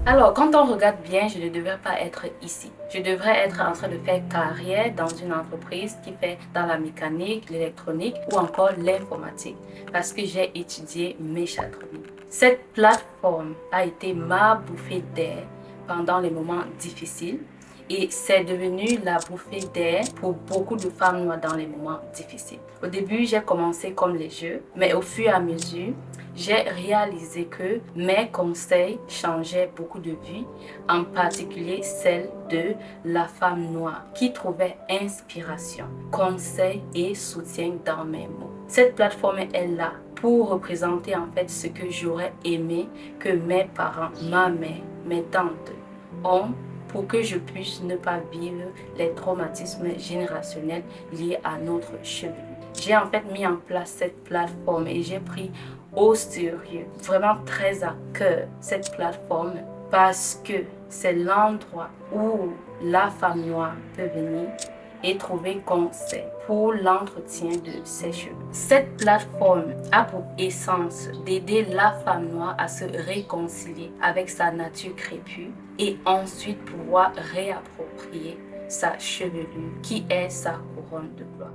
Alors, quand on regarde bien, je ne devrais pas être ici. Je devrais être en train de faire carrière dans une entreprise qui fait dans la mécanique, l'électronique ou encore l'informatique parce que j'ai étudié méchatronique. Cette plateforme a été ma bouffée d'air pendant les moments difficiles et c'est devenu la bouffée d'air pour beaucoup de femmes noires dans les moments difficiles. Au début, j'ai commencé comme les jeux, mais au fur et à mesure, j'ai réalisé que mes conseils changeaient beaucoup de vies, en particulier celle de la femme noire qui trouvait inspiration, conseil et soutien dans mes mots. Cette plateforme est là pour représenter en fait ce que j'aurais aimé que mes parents, ma mère, mes tantes ont pour que je puisse ne pas vivre les traumatismes générationnels liés à notre chevelure. J'ai en fait mis en place cette plateforme et j'ai pris au sérieux, vraiment très à cœur cette plateforme parce que c'est l'endroit où la femme noire peut venir et trouver conseil pour l'entretien de ses cheveux. Cette plateforme a pour essence d'aider la femme noire à se réconcilier avec sa nature crépue et ensuite pouvoir réapproprier sa chevelure qui est sa couronne de gloire.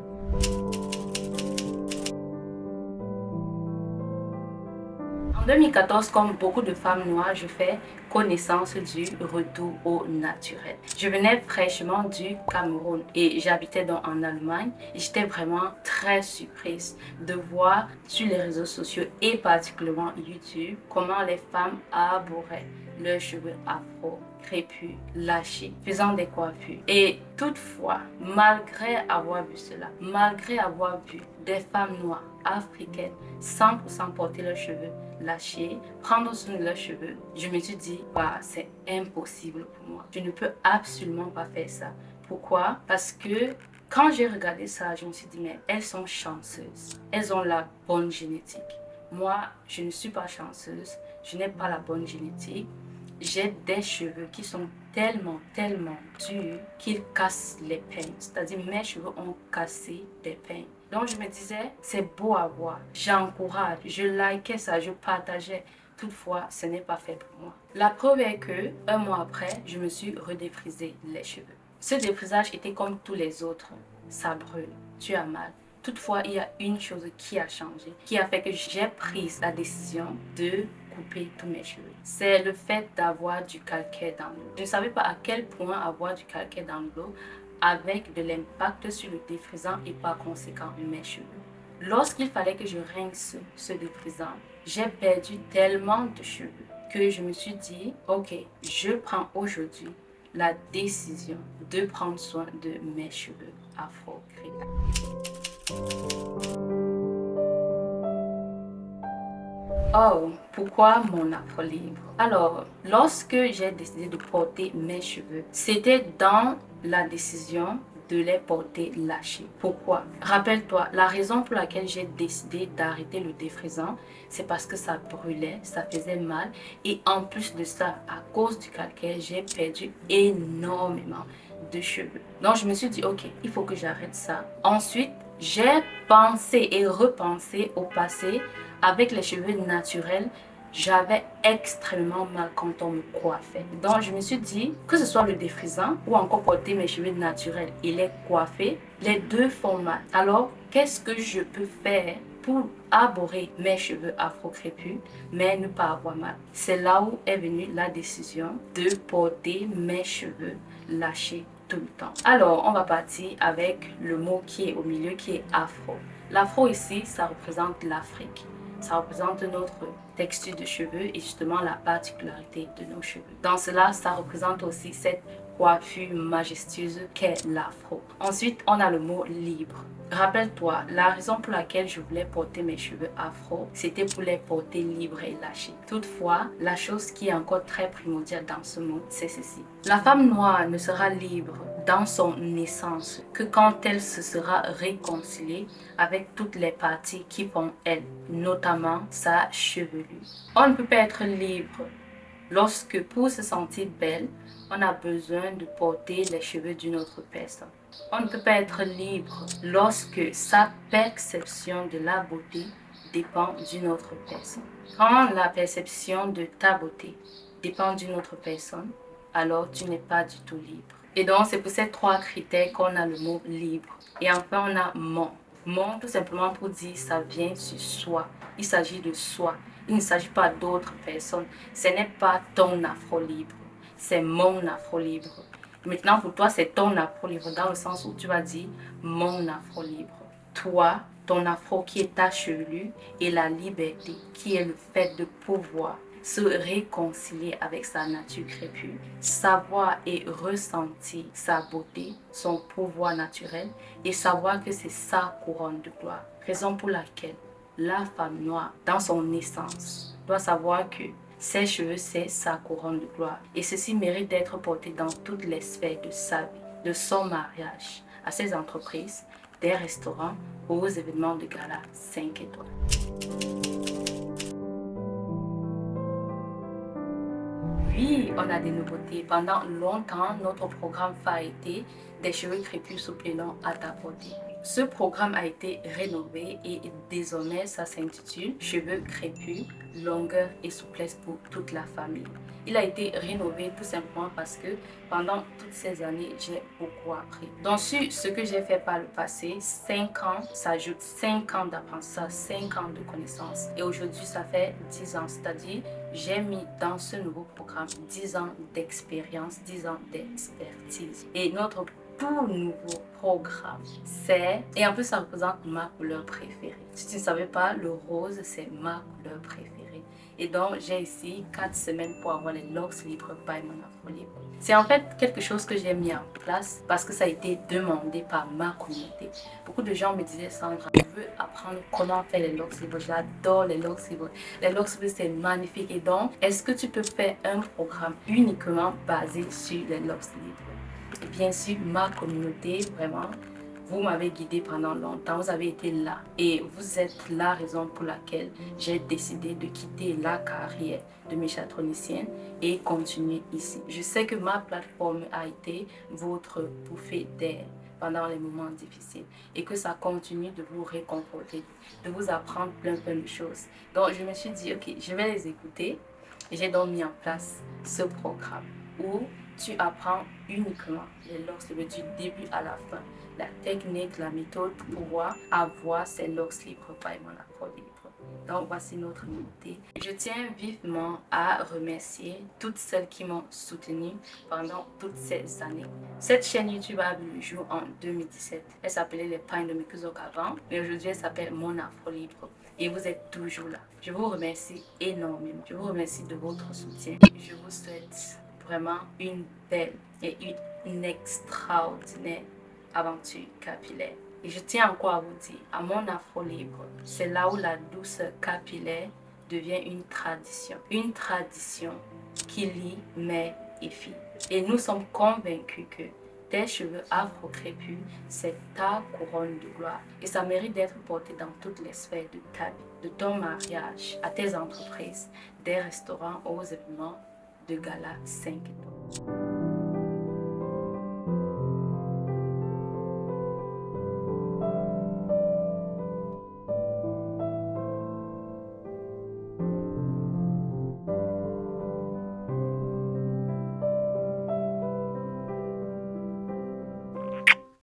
En 2014, comme beaucoup de femmes noires, je fais connaissance du retour au naturel. Je venais fraîchement du Cameroun et j'habitais donc en Allemagne. J'étais vraiment très surprise de voir sur les réseaux sociaux et particulièrement YouTube comment les femmes arboraient leurs cheveux afro, crépus, lâchés, faisant des coiffures. Et toutefois, malgré avoir vu cela, malgré avoir vu des femmes noires africaines 100% porter leurs cheveux lâchés, prendre soin de leurs cheveux, je me suis dit, bah, c'est impossible pour moi. Je ne peux absolument pas faire ça. Pourquoi? Parce que quand j'ai regardé ça, je me suis dit, mais elles sont chanceuses. Elles ont la bonne génétique. Moi, je ne suis pas chanceuse. Je n'ai pas la bonne génétique. J'ai des cheveux qui sont tellement durs qu'ils cassent les peins. C'est-à-dire, mes cheveux ont cassé des peins. Donc, je me disais, c'est beau à voir. J'encourage, je likais ça, je partageais. Toutefois, ce n'est pas fait pour moi. La preuve est que, un mois après, je me suis redéfrisé les cheveux. Ce défrisage était comme tous les autres. Ça brûle, tu as mal. Toutefois, il y a une chose qui a changé, qui a fait que j'ai pris la décision de couper tous mes cheveux. C'est le fait d'avoir du calcaire dans l'eau. Je ne savais pas à quel point avoir du calcaire dans l'eau avec de l'impact sur le défrisant et par conséquent mes cheveux. Lorsqu'il fallait que je rince ce défrisant, j'ai perdu tellement de cheveux que je me suis dit, ok, je prends aujourd'hui la décision de prendre soin de mes cheveux afro-crépus. Oh, pourquoi mon afro libre? Alors, lorsque j'ai décidé de porter mes cheveux, c'était dans la décision de les porter lâchés. Pourquoi? Rappelle-toi, la raison pour laquelle j'ai décidé d'arrêter le défrisant, c'est parce que ça brûlait, ça faisait mal. Et en plus de ça, à cause du calcaire, j'ai perdu énormément de cheveux. Donc, je me suis dit, ok, il faut que j'arrête ça. Ensuite, j'ai pensé et repensé au passé. Avec les cheveux naturels, j'avais extrêmement mal quand on me coiffait. Donc, je me suis dit, que ce soit le défrisant ou encore porter mes cheveux naturels et les coiffer, les deux font mal. Alors, qu'est-ce que je peux faire pour arborer mes cheveux afro-crépus, mais ne pas avoir mal? C'est là où est venue la décision de porter mes cheveux lâchés tout le temps. Alors, on va partir avec le mot qui est au milieu, qui est afro. L'afro ici, ça représente l'Afrique. Ça représente notre texture de cheveux et justement la particularité de nos cheveux. Dans cela, ça représente aussi cette coiffure majestueuse qu'est l'afro. Ensuite, on a le mot libre. Rappelle-toi, la raison pour laquelle je voulais porter mes cheveux afro, c'était pour les porter libres et lâchés. Toutefois, la chose qui est encore très primordiale dans ce monde, c'est ceci. La femme noire ne sera libre dans son essence que quand elle se sera réconciliée avec toutes les parties qui font elle, notamment sa chevelure. On ne peut pas être libre lorsque pour se sentir belle, on a besoin de porter les cheveux d'une autre personne. On ne peut pas être libre lorsque sa perception de la beauté dépend d'une autre personne. Quand la perception de ta beauté dépend d'une autre personne, alors tu n'es pas du tout libre. Et donc, c'est pour ces trois critères qu'on a le mot libre. Et enfin, on a mon. Mon, tout simplement pour dire, ça vient sur soi. Il s'agit de soi. Il ne s'agit pas d'autres personnes. Ce n'est pas ton afro libre. C'est mon afro libre. Maintenant, pour toi, c'est ton afro libre dans le sens où tu vas dire mon afro libre. Toi, ton afro qui est ta chevelure et la liberté qui est le fait de pouvoir se réconcilier avec sa nature crépue, savoir et ressentir sa beauté, son pouvoir naturel et savoir que c'est sa couronne de gloire. Raison pour laquelle la femme noire, dans son essence, doit savoir que ses cheveux, c'est sa couronne de gloire. Et ceci mérite d'être porté dans toutes les sphères de sa vie, de son mariage, à ses entreprises, des restaurants, aux événements de gala 5 étoiles. Oui, on a des nouveautés. Pendant longtemps, notre programme phare a été des cheveux crépus souples et longs à ta portée. Ce programme a été rénové et désormais ça s'intitule Cheveux crépus, longueur et souplesse pour toute la famille. Il a été rénové tout simplement parce que pendant toutes ces années, j'ai beaucoup appris. Donc sur ce que j'ai fait par le passé, 5 ans s'ajoute 5 ans d'apprentissage, 5 ans de connaissances. Et aujourd'hui, ça fait 10 ans, c'est-à-dire j'ai mis dans ce nouveau programme 10 ans d'expérience, 10 ans d'expertise. Et notre tout nouveau programme, c'est... Et en plus, ça représente ma couleur préférée. Si tu ne savais pas, le rose, c'est ma couleur préférée. Et donc, j'ai ici 4 semaines pour avoir les locks libres by mon afro libre. C'est en fait quelque chose que j'ai mis en place parce que ça a été demandé par ma communauté. Beaucoup de gens me disaient, Sandra, je veux apprendre comment faire les locks libres. J'adore les locks libres. Les locks libres, c'est magnifique. Et donc, est-ce que tu peux faire un programme uniquement basé sur les locks libres? Et bien sûr, ma communauté, vraiment, vous m'avez guidé pendant longtemps, vous avez été là. Et vous êtes la raison pour laquelle j'ai décidé de quitter la carrière de méchatronicienne et continuer ici. Je sais que ma plateforme a été votre bouffée d'air pendant les moments difficiles et que ça continue de vous réconforter, de vous apprendre plein de choses. Donc je me suis dit, ok, je vais les écouter et j'ai donc mis en place ce programme où tu apprends uniquement les locks libres du début à la fin, la technique, la méthode pour pouvoir avoir ces locks libres by mon afro libre. Donc voici notre nouveauté. Je tiens vivement à remercier toutes celles qui m'ont soutenu pendant toutes ces années. Cette chaîne YouTube a vu le jour en 2017. Elle s'appelait Les Pagnes de Mikuzok avant, mais aujourd'hui elle s'appelle Mon Afro Libre. Et vous êtes toujours là. Je vous remercie énormément. Je vous remercie de votre soutien. Je vous souhaite vraiment une belle et une extraordinaire aventure capillaire. Et je tiens encore à vous dire, à mon afro libre, c'est là où la douceur capillaire devient une tradition. Une tradition qui lie mère et fille. Et nous sommes convaincus que tes cheveux afro-crépus, c'est ta couronne de gloire. Et ça mérite d'être porté dans toutes les sphères de ta vie, de ton mariage, à tes entreprises, des restaurants, aux événements de gala 5 étoiles.